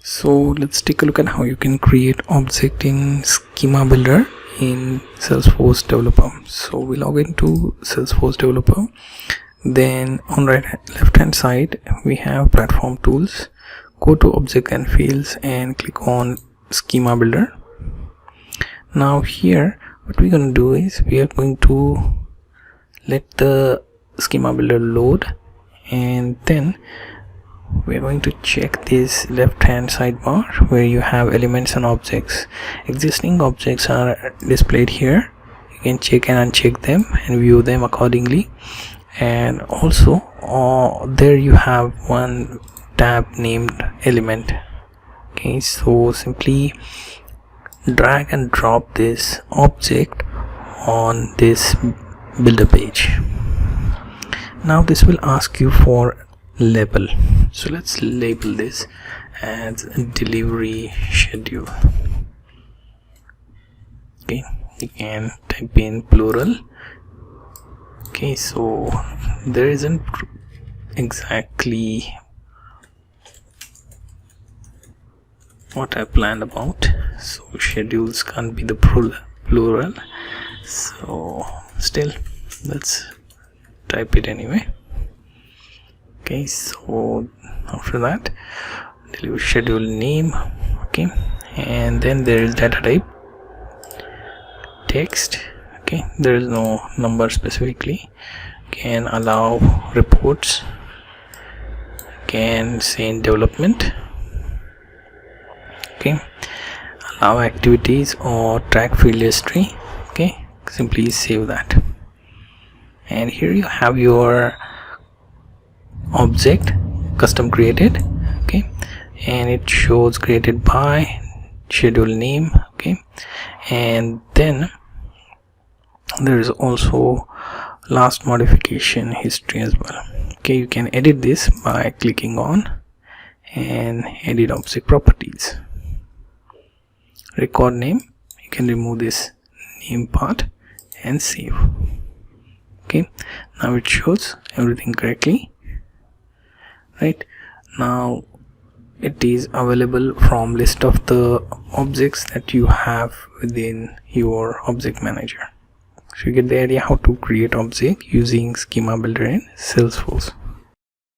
So let's take a look at how you can create object in Schema Builder in Salesforce Developer. So we log into Salesforce Developer, then on left hand side we have platform tools. Go to object and fields and click on Schema Builder. Now here what we're going to do is we are going to let the Schema Builder load, and then we're going to check this left hand sidebar where you have elements and objects. Existing objects are displayed here. You can check and uncheck them and view them accordingly. And also there you have one tab named element. Okay, so simply drag and drop this object on this builder page. Now this will ask you for label, so let's label this as delivery schedule. Okay, you can type in plural. Okay, so there isn't exactly what I planned about, so schedules can't be the plural, so still let's type it anyway. Okay, so after that delivery schedule name. Okay, and then there is data type text. Okay, there is no number specifically. Can allow reports, can say in development. Okay, allow activities or track field history. Okay, simply save that, and here you have your object custom created. Okay, and it shows created by schedule name. Okay, and then there is also last modification history as well. Okay, you can edit this by clicking on and edit object properties. Record name, you can remove this name part and save. Okay, now it shows everything correctly. Right now it is available from list of the objects that you have within your object manager. So you get the idea how to create object using Schema Builder in Salesforce.